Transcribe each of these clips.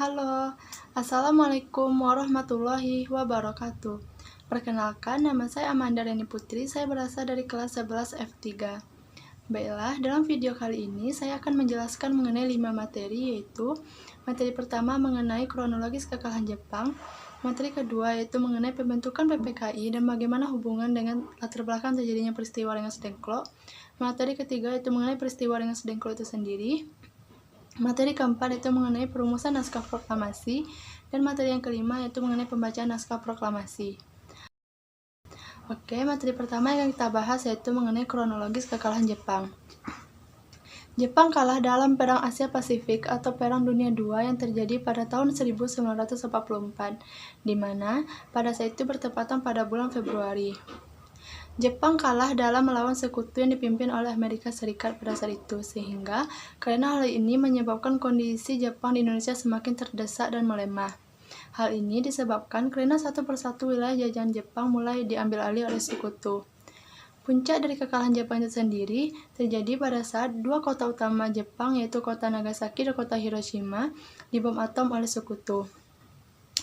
Halo, Assalamualaikum warahmatullahi wabarakatuh. Perkenalkan, nama saya Amanda Reni Putri, saya berasal dari kelas 11 F3. Baiklah, dalam video kali ini saya akan menjelaskan mengenai 5 materi, yaitu materi pertama mengenai kronologis kekalahan Jepang, materi kedua yaitu mengenai pembentukan PPKI dan bagaimana hubungan dengan latar belakang terjadinya peristiwa Rengas Dengklok, materi ketiga yaitu mengenai peristiwa Rengas Dengklok itu sendiri, materi keempat yaitu mengenai perumusan naskah proklamasi, dan materi yang kelima yaitu mengenai pembacaan naskah proklamasi. Oke, materi pertama yang kita bahas yaitu mengenai kronologis kekalahan Jepang. Jepang kalah dalam Perang Asia Pasifik atau Perang Dunia II yang terjadi pada tahun 1944, di mana pada saat itu bertepatan pada bulan Februari. Jepang kalah dalam melawan sekutu yang dipimpin oleh Amerika Serikat pada saat itu, sehingga karena hal ini menyebabkan kondisi Jepang di Indonesia semakin terdesak dan melemah. Hal ini disebabkan karena satu persatu wilayah jajahan Jepang mulai diambil alih oleh sekutu. Puncak dari kekalahan Jepang itu sendiri terjadi pada saat dua kota utama Jepang, yaitu kota Nagasaki dan kota Hiroshima, dibom atom oleh sekutu,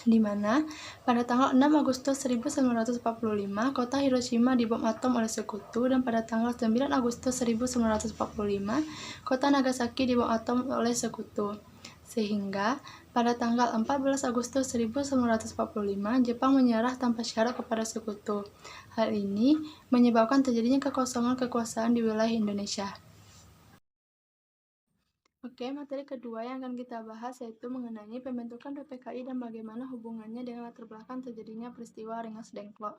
di mana pada tanggal 6 Agustus 1945 kota Hiroshima dibom atom oleh sekutu, dan pada tanggal 9 Agustus 1945 kota Nagasaki dibom atom oleh sekutu. Sehingga pada tanggal 14 Agustus 1945 Jepang menyerah tanpa syarat kepada sekutu. Hal ini menyebabkan terjadinya kekosongan kekuasaan di wilayah Indonesia. Oke, materi kedua yang akan kita bahas yaitu mengenai pembentukan PPKI dan bagaimana hubungannya dengan latar belakang terjadinya peristiwa Rengas Dengklok.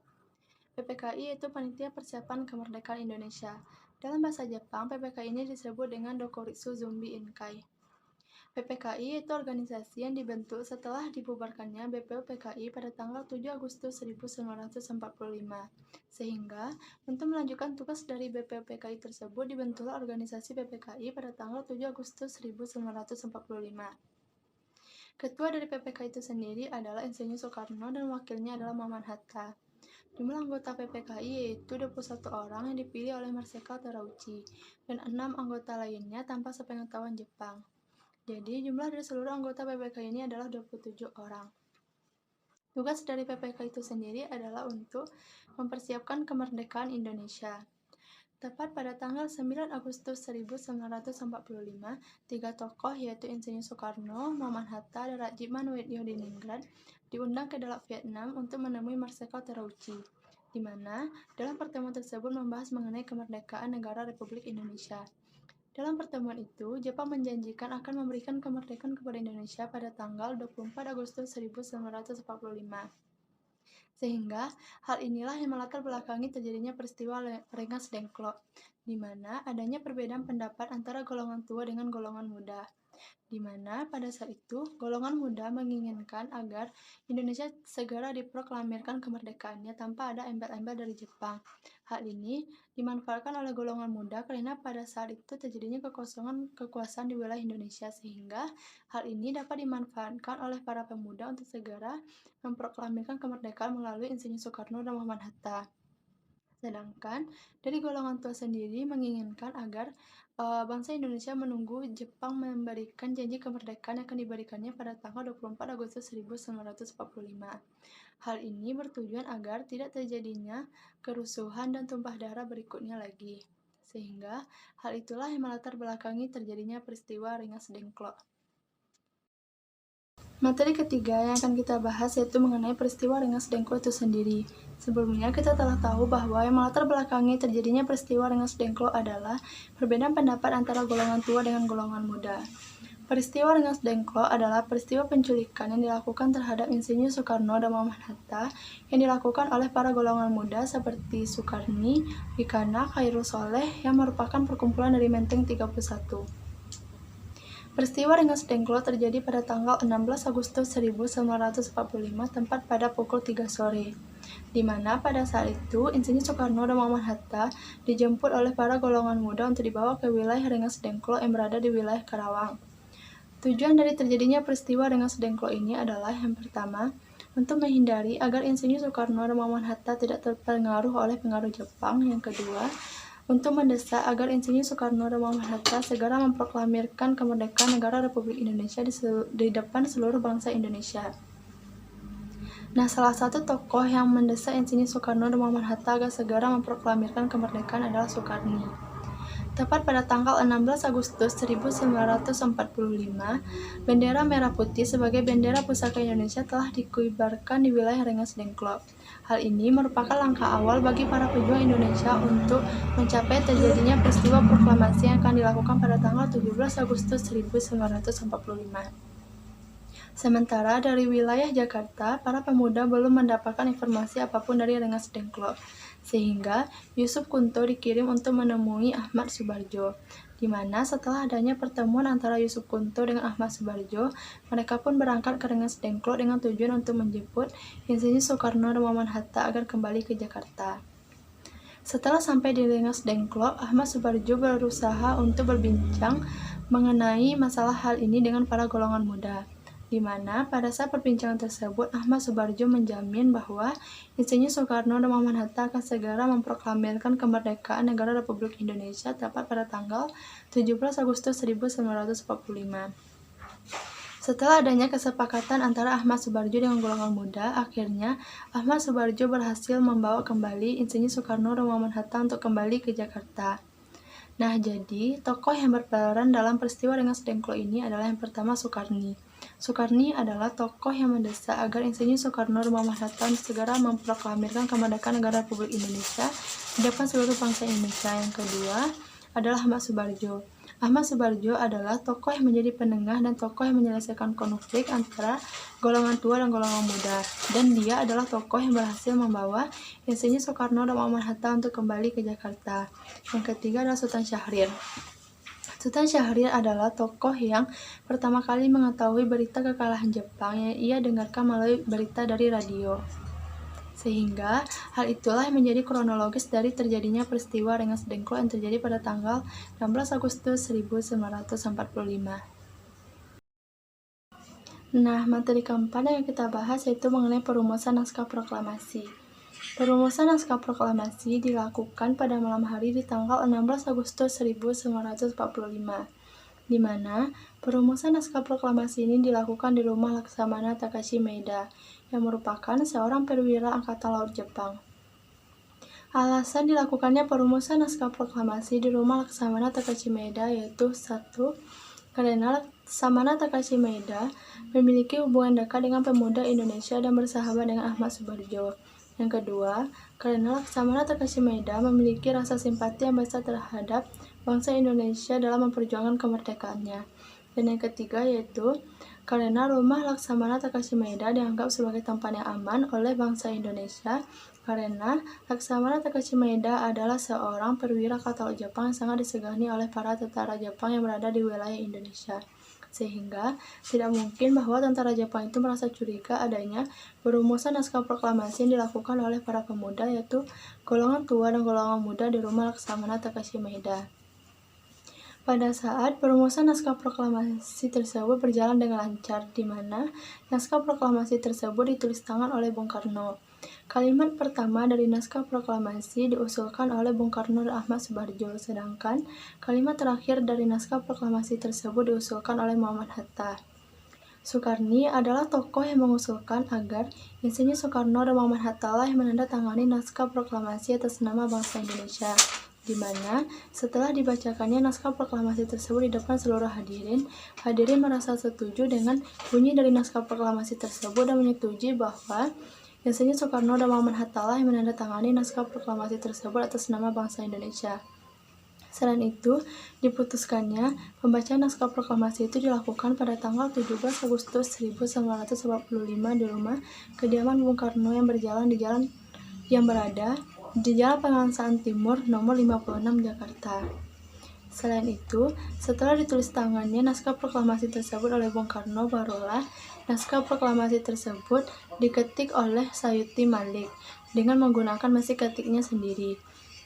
PPKI yaitu Panitia Persiapan Kemerdekaan Indonesia. Dalam bahasa Jepang, PPKI ini disebut dengan Dokuritsu Zumbi Inkai. PPKI yaitu organisasi yang dibentuk setelah dibubarkannya BPUPKI pada tanggal 7 Agustus 1945. Sehingga, untuk melanjutkan tugas dari BPUPKI tersebut, dibentuklah organisasi PPKI pada tanggal 7 Agustus 1945. Ketua dari PPKI itu sendiri adalah Insinyur Soekarno dan wakilnya adalah Muhammad Hatta. Jumlah anggota PPKI yaitu 21 orang yang dipilih oleh Marsikal Terauchi, dan 6 anggota lainnya tanpa sepengetahuan Jepang. Jadi, jumlah dari seluruh anggota PPKI ini adalah 27 orang. Tugas dari PPKI itu sendiri adalah untuk mempersiapkan kemerdekaan Indonesia. Tepat pada tanggal 9 Agustus 1945, tiga tokoh yaitu Insinyur Soekarno, Muhammad Hatta, dan Rajiv Manwidyo-Diningrat diundang ke dalam Vietnam untuk menemui Marsikal Terauchi, di mana dalam pertemuan tersebut membahas mengenai kemerdekaan negara Republik Indonesia. Dalam pertemuan itu, Jepang menjanjikan akan memberikan kemerdekaan kepada Indonesia pada tanggal 24 Agustus 1945. Sehingga, hal inilah yang melatar belakangi terjadinya peristiwa Rengas Dengklok, di mana adanya perbedaan pendapat antara golongan tua dengan golongan muda, di mana pada saat itu golongan muda menginginkan agar Indonesia segera diproklamirkan kemerdekaannya tanpa ada embel-embel dari Jepang. Hal ini dimanfaatkan oleh golongan muda karena pada saat itu terjadinya kekosongan kekuasaan di wilayah Indonesia, sehingga hal ini dapat dimanfaatkan oleh para pemuda untuk segera memproklamirkan kemerdekaan melalui Insinyur Soekarno dan Muhammad Hatta. Sedangkan dari golongan tua sendiri menginginkan agar bangsa Indonesia menunggu Jepang memberikan janji kemerdekaan yang akan diberikannya pada tanggal 24 Agustus 1945. Hal ini bertujuan agar tidak terjadinya kerusuhan dan tumpah darah berikutnya lagi. Sehingga hal itulah yang melatar belakangi terjadinya peristiwa Rengas Dengklok. Materi ketiga yang akan kita bahas yaitu mengenai peristiwa Rengas Dengklok itu sendiri. Sebelumnya kita telah tahu bahwa yang melatar belakangi terjadinya peristiwa Rengas Dengklok adalah perbedaan pendapat antara golongan tua dengan golongan muda. Peristiwa Rengas Dengklok adalah peristiwa penculikan yang dilakukan terhadap Insinyur Soekarno dan Muhammad Hatta yang dilakukan oleh para golongan muda seperti Sukarni, Wikana, Khairul Soleh yang merupakan perkumpulan dari Menteng 31. Peristiwa Rengas Dengklok terjadi pada tanggal 16 Agustus 1945 tepat pada pukul 3 sore, di mana pada saat itu Insinyur Soekarno dan Muhammad Hatta dijemput oleh para golongan muda untuk dibawa ke wilayah Rengas Dengklok yang berada di wilayah Karawang. Tujuan dari terjadinya peristiwa Rengas Dengklok ini adalah yang pertama, untuk menghindari agar Insinyur Soekarno dan Muhammad Hatta tidak terpengaruh oleh pengaruh Jepang. Yang kedua, untuk mendesak agar Insinyur Soekarno dan Muhammad Hatta segera memproklamirkan kemerdekaan negara Republik Indonesia di depan seluruh bangsa Indonesia. Nah, salah satu tokoh yang mendesak Insinyur Soekarno dan Muhammad Hatta agar segera memproklamirkan kemerdekaan adalah Soekarni. Tepat pada tanggal 16 Agustus 1945, bendera merah putih sebagai bendera pusaka Indonesia telah dikibarkan di wilayah Rengas Dengklok. Hal ini merupakan langkah awal bagi para pejuang Indonesia untuk mencapai terjadinya peristiwa proklamasi yang akan dilakukan pada tanggal 17 Agustus 1945. Sementara dari wilayah Jakarta, para pemuda belum mendapatkan informasi apapun dari Rengas Dengklok, sehingga Yusuf Kunto dikirim untuk menemui Ahmad Subarjo, di mana setelah adanya pertemuan antara Yusuf Kunto dengan Ahmad Subarjo, mereka pun berangkat ke Rengas Dengklok dengan tujuan untuk menjemput Insinyur Soekarno dan Muhammad Hatta agar kembali ke Jakarta. Setelah sampai di Rengas Dengklok, Ahmad Subarjo berusaha untuk berbincang mengenai masalah hal ini dengan para golongan muda, di mana pada saat perbincangan tersebut Ahmad Subarjo menjamin bahwa Insinyur Soekarno dan Muhammad Hatta akan segera memproklamirkan kemerdekaan negara Republik Indonesia tepat pada tanggal 17 Agustus 1945. Setelah adanya kesepakatan antara Ahmad Subarjo dengan golongan muda, akhirnya Ahmad Subarjo berhasil membawa kembali Insinyur Soekarno dan Muhammad Hatta untuk kembali ke Jakarta. Nah, jadi tokoh yang berperan dalam peristiwa Rengas Dengklok ini adalah yang pertama Soekarni. Soekarni adalah tokoh yang mendesak agar Insinyur Soekarno dan Muhammad Hatta segera memproklamirkan kemerdekaan negara Republik Indonesia di depan seluruh bangsa Indonesia. Yang kedua adalah Ahmad Subarjo. Ahmad Subarjo adalah tokoh yang menjadi penengah dan tokoh yang menyelesaikan konflik antara golongan tua dan golongan muda. Dan dia adalah tokoh yang berhasil membawa Insinyur Soekarno dan Muhammad Hatta untuk kembali ke Jakarta. Yang ketiga adalah Sultan Syahrir. Sultan Syahrir adalah tokoh yang pertama kali mengetahui berita kekalahan Jepang yang ia dengarkan melalui berita dari radio. Sehingga hal itulah yang menjadi kronologis dari terjadinya peristiwa Rengas Dengklok yang terjadi pada tanggal 16 Agustus 1945. Nah, materi keempat yang kita bahas yaitu mengenai perumusan naskah proklamasi. Perumusan naskah proklamasi dilakukan pada malam hari di tanggal 16 Agustus 1945, di mana perumusan naskah proklamasi ini dilakukan di rumah Laksamana Takashi Maeda, yang merupakan seorang perwira Angkatan Laut Jepang. Alasan dilakukannya perumusan naskah proklamasi di rumah Laksamana Takashi Maeda yaitu 1. Karena Laksamana Takashi Maeda memiliki hubungan dekat dengan pemuda Indonesia dan bersahabat dengan Ahmad Subarjo. Yang kedua, karena Laksamana Takashi Maeda memiliki rasa simpati yang besar terhadap bangsa Indonesia dalam memperjuangkan kemerdekaannya. Dan yang ketiga yaitu karena rumah Laksamana Takashi Maeda dianggap sebagai tempat yang aman oleh bangsa Indonesia, karena Laksamana Takashi Maeda adalah seorang perwira Angkatan Laut Jepang yang sangat disegani oleh para tentara Jepang yang berada di wilayah Indonesia. Sehingga tidak mungkin bahwa tentara Jepang itu merasa curiga adanya perumusan naskah proklamasi yang dilakukan oleh para pemuda yaitu golongan tua dan golongan muda di rumah Laksamana Takashi Maeda. Pada saat perumusan naskah proklamasi tersebut berjalan dengan lancar, di mana naskah proklamasi tersebut ditulis tangan oleh Bung Karno. Kalimat pertama dari naskah proklamasi diusulkan oleh Bung Karno dan Ahmad Subarjo, sedangkan kalimat terakhir dari naskah proklamasi tersebut diusulkan oleh Muhammad Hatta. Soekarni adalah tokoh yang mengusulkan agar Insinyur Soekarno dan Muhammad Hatta lah yang menandatangani naskah proklamasi atas nama bangsa Indonesia, di mana setelah dibacakannya naskah proklamasi tersebut di depan seluruh hadirin merasa setuju dengan bunyi dari naskah proklamasi tersebut dan menyetujui bahwa Insinyur Soekarno dan Muhammad Hatta lah yang menandatangani naskah proklamasi tersebut atas nama bangsa Indonesia. Selain itu, diputuskannya pembacaan naskah proklamasi itu dilakukan pada tanggal 17 Agustus 1945 di rumah kediaman Bung Karno yang berada di Jalan Pengangsaan Timur nomor 56 Jakarta. Selain itu, setelah ditulis tangannya naskah proklamasi tersebut oleh Bung Karno, barulah naskah proklamasi tersebut diketik oleh Sayuti Malik dengan menggunakan mesin ketiknya sendiri.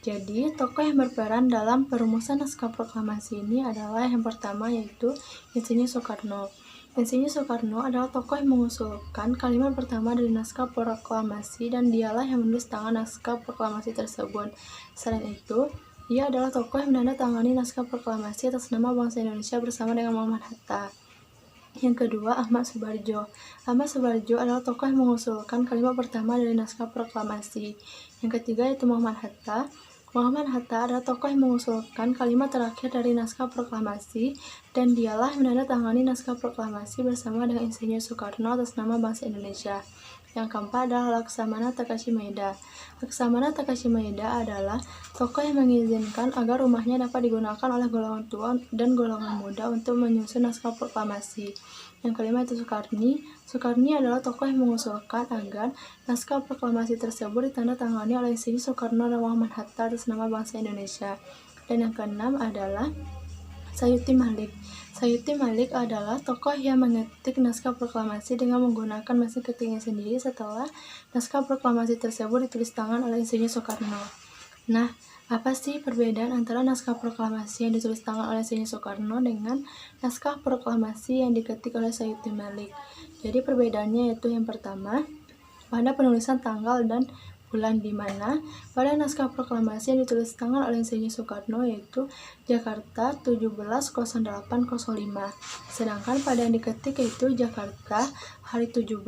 Jadi, tokoh yang berperan dalam perumusan naskah proklamasi ini adalah yang pertama yaitu Insinyur Soekarno. Insinyur Soekarno adalah tokoh yang mengusulkan kalimat pertama dari naskah proklamasi dan dialah yang menulis tangan naskah proklamasi tersebut. Selain itu, Ia adalah tokoh yang menandatangani naskah proklamasi atas nama bangsa Indonesia bersama dengan Muhammad Hatta. Yang kedua, Ahmad Subarjo. Ahmad Subarjo adalah tokoh yang mengusulkan kalimat pertama dari naskah proklamasi. Yang ketiga yaitu Muhammad Hatta. Muhammad Hatta adalah tokoh yang mengusulkan kalimat terakhir dari naskah proklamasi dan dialah yang menandatangani naskah proklamasi bersama dengan Insinyur Soekarno atas nama bangsa Indonesia. Yang keempat adalah Laksamana Takashi Maeda. Laksamana Takashi Maeda adalah tokoh yang mengizinkan agar rumahnya dapat digunakan oleh golongan tua dan golongan muda untuk menyusun naskah proklamasi. Yang kelima itu Soekarni. Soekarni adalah tokoh yang mengusulkan agar naskah proklamasi tersebut ditandatangani oleh Insinyur Soekarno dan Muhammad Hatta atas nama bangsa Indonesia. Dan yang keenam adalah Sayuti Malik. Sayuti Malik adalah tokoh yang mengetik naskah proklamasi dengan menggunakan mesin ketiknya sendiri setelah naskah proklamasi tersebut ditulis tangan oleh Insinyur Soekarno. Nah, apa sih perbedaan antara naskah proklamasi yang ditulis tangan oleh Insinyur Soekarno dengan naskah proklamasi yang diketik oleh Sayuti Malik? Jadi perbedaannya yaitu yang pertama, pada penulisan tanggal dan bulan, di mana pada naskah proklamasi yang ditulis tangan oleh Insinyur Soekarno yaitu Jakarta 170805, sedangkan pada yang diketik yaitu Jakarta hari 17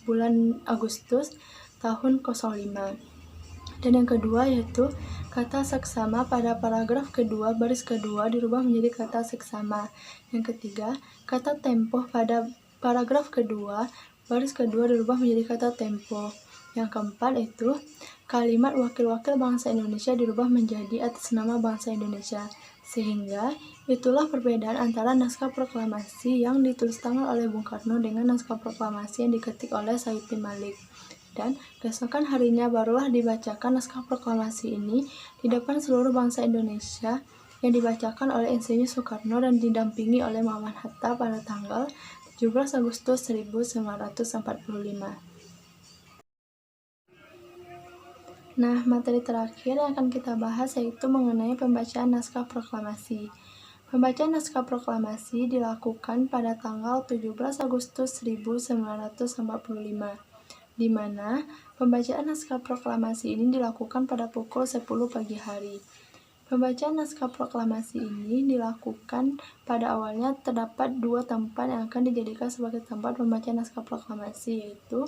bulan Agustus tahun 05. Dan yang kedua yaitu kata seksama pada paragraf kedua baris kedua dirubah menjadi kata seksama. Yang ketiga, kata tempo pada paragraf kedua baris kedua dirubah menjadi kata tempo. Yang keempat itu kalimat wakil-wakil bangsa Indonesia dirubah menjadi atas nama bangsa Indonesia. Sehingga itulah perbedaan antara naskah proklamasi yang ditulis tangan oleh Bung Karno dengan naskah proklamasi yang diketik oleh Sayuti Malik. Dan keesokan harinya barulah dibacakan naskah proklamasi ini di depan seluruh bangsa Indonesia yang dibacakan oleh Insinyur Soekarno dan didampingi oleh Muhammad Hatta pada tanggal 17 Agustus 1945. Nah, materi terakhir yang akan kita bahas yaitu mengenai pembacaan naskah proklamasi. Pembacaan naskah proklamasi dilakukan pada tanggal 17 Agustus 1945, di mana pembacaan naskah proklamasi ini dilakukan pada pukul 10 pagi hari. Pembacaan naskah proklamasi ini dilakukan pada awalnya terdapat dua tempat yang akan dijadikan sebagai tempat pembacaan naskah proklamasi, yaitu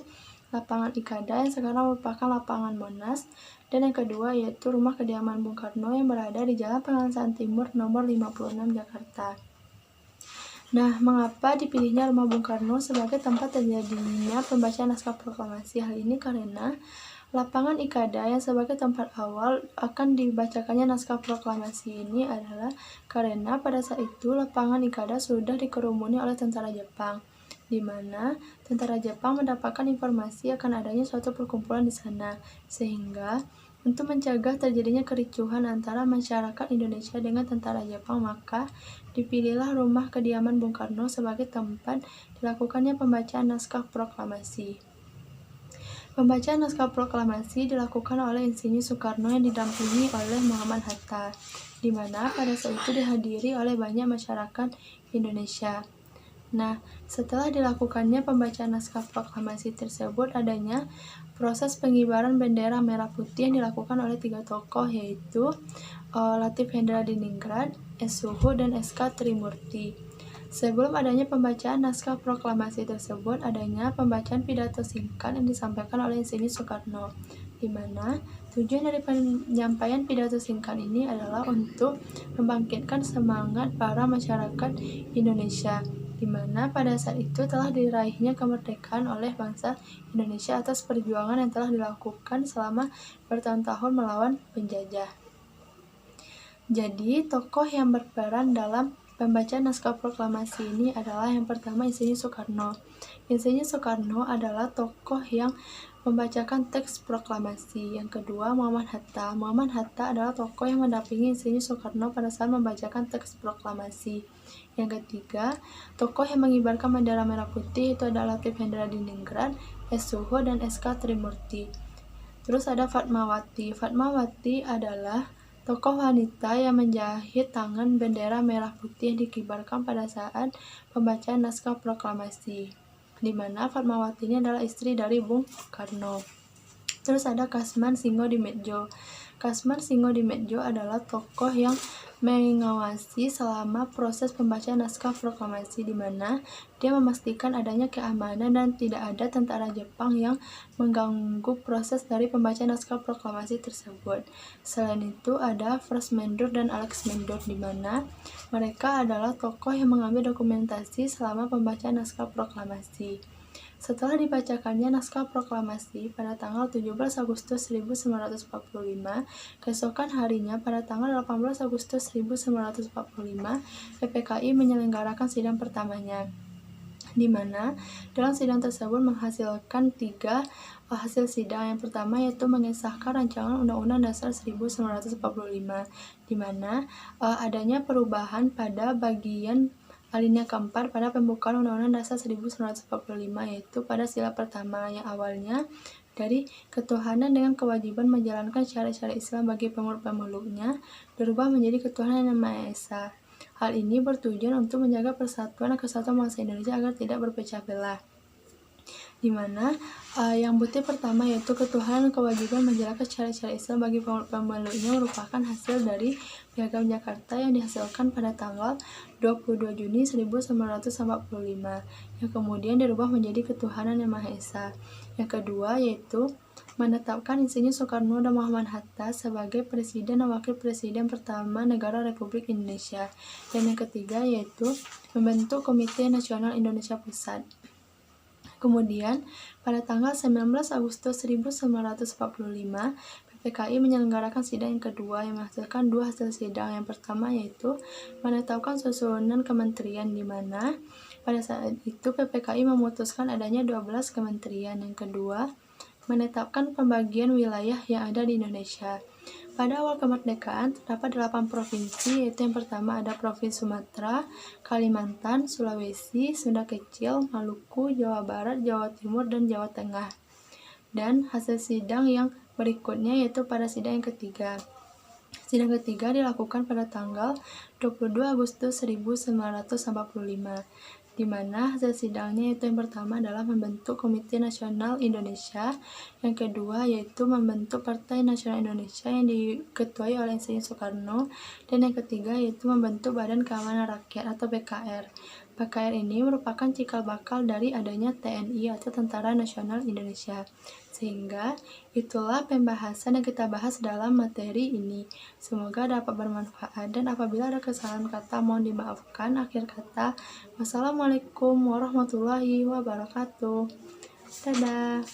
lapangan Ikada yang sekarang merupakan lapangan Monas, dan yang kedua yaitu rumah kediaman Bung Karno yang berada di Jalan Pengasahan Timur nomor 56 Jakarta. Nah, mengapa dipilihnya rumah Bung Karno sebagai tempat terjadinya pembacaan naskah proklamasi? Hal ini karena lapangan Ikada yang sebagai tempat awal akan dibacakannya naskah proklamasi ini adalah karena pada saat itu lapangan Ikada sudah dikerumuni oleh tentara Jepang, di mana tentara Jepang mendapatkan informasi akan adanya suatu perkumpulan di sana, sehingga untuk mencegah terjadinya kericuhan antara masyarakat Indonesia dengan tentara Jepang, maka dipilihlah rumah kediaman Bung Karno sebagai tempat dilakukannya pembacaan naskah proklamasi. Pembacaan naskah proklamasi dilakukan oleh Insinyur Soekarno yang didampingi oleh Muhammad Hatta, di mana pada saat itu dihadiri oleh banyak masyarakat Indonesia. Nah, setelah dilakukannya pembacaan naskah proklamasi tersebut, adanya proses pengibaran bendera merah putih yang dilakukan oleh tiga tokoh, yaitu Latif Hendra Diningrat, S. Suhu, dan S.K. Trimurti. Sebelum adanya pembacaan naskah proklamasi tersebut, adanya pembacaan pidato singkat yang disampaikan oleh Insinyur Soekarno, di mana tujuan dari penyampaian pidato singkat ini adalah untuk membangkitkan semangat para masyarakat Indonesia, di mana pada saat itu telah diraihnya kemerdekaan oleh bangsa Indonesia atas perjuangan yang telah dilakukan selama bertahun-tahun melawan penjajah. Jadi, tokoh yang berperan dalam pembacaan naskah proklamasi ini adalah yang pertama Insinyur Soekarno. Insinyur Soekarno adalah tokoh yang membacakan teks proklamasi. Yang kedua, Muhammad Hatta. Muhammad Hatta adalah tokoh yang mendampingi Insinyur Soekarno pada saat membacakan teks proklamasi. Yang ketiga, tokoh yang mengibarkan bendera merah putih itu adalah Latif Hendra Diningrat, S. Suho, dan S.K. Trimurti. Terus ada Fatmawati. Fatmawati adalah tokoh wanita yang menjahit tangan bendera merah putih yang dikibarkan pada saat pembacaan naskah proklamasi, di mana Fatmawati ini adalah istri dari Bung Karno. Terus ada Kasman Singo di Medjo. Kasmar Singodimedjo adalah tokoh yang mengawasi selama proses pembacaan naskah proklamasi, di mana dia memastikan adanya keamanan dan tidak ada tentara Jepang yang mengganggu proses dari pembacaan naskah proklamasi tersebut. Selain itu ada First Mendur dan Alex Mendur, di mana mereka adalah tokoh yang mengambil dokumentasi selama pembacaan naskah proklamasi. Setelah dibacakannya naskah proklamasi pada tanggal 17 Agustus 1945, keesokan harinya pada tanggal 18 Agustus 1945, PPKI menyelenggarakan sidang pertamanya, di mana dalam sidang tersebut menghasilkan 3 hasil sidang. Yang pertama yaitu mengesahkan rancangan Undang-Undang Dasar 1945, di mana adanya perubahan pada bagian alinea keempat pada pembukaan Undang-Undang Dasar 1945, yaitu pada sila pertama yang awalnya dari ketuhanan dengan kewajiban menjalankan syariat-syariat Islam bagi pemeluk-pemeluknya berubah menjadi ketuhanan yang Maha Esa. Hal ini bertujuan untuk menjaga persatuan dan kesatuan bangsa Indonesia agar tidak berpecah belah, di mana yang butir pertama yaitu ketuhanan dan kewajiban menjalankan syariat-syariat Islam bagi pemeluknya merupakan hasil dari Piagam Jakarta yang dihasilkan pada tanggal 22 Juni 1945, yang kemudian dirubah menjadi ketuhanan yang Maha Esa. Yang kedua yaitu menetapkan Insinyur Soekarno dan Muhammad Hatta sebagai Presiden dan Wakil Presiden pertama Negara Republik Indonesia. Dan yang ketiga yaitu membentuk Komite Nasional Indonesia Pusat. Kemudian, pada tanggal 19 Agustus 1945, PPKI menyelenggarakan sidang yang kedua yang menghasilkan 2 hasil sidang. Yang pertama yaitu menetapkan susunan kementerian, di mana pada saat itu PPKI memutuskan adanya 12 kementerian. Yang kedua, menetapkan pembagian wilayah yang ada di Indonesia. Pada awal kemerdekaan terdapat 8 provinsi, yaitu yang pertama ada Provinsi Sumatera, Kalimantan, Sulawesi, Sunda Kecil, Maluku, Jawa Barat, Jawa Timur, dan Jawa Tengah. Dan hasil sidang yang berikutnya yaitu pada sidang yang ketiga. Sidang ketiga dilakukan pada tanggal 22 Agustus 1945, di mana hasil sidangnya itu yang pertama adalah membentuk Komite Nasional Indonesia, yang kedua yaitu membentuk Partai Nasional Indonesia yang diketuai oleh Insinyur Soekarno, dan yang ketiga yaitu membentuk Badan Keamanan Rakyat atau BKR. BKR ini merupakan cikal bakal dari adanya TNI atau Tentara Nasional Indonesia. Sehingga itulah pembahasan yang kita bahas dalam materi ini. Semoga dapat bermanfaat, dan apabila ada kesalahan kata mohon dimaafkan. Akhir kata, wassalamualaikum warahmatullahi wabarakatuh. Dadah.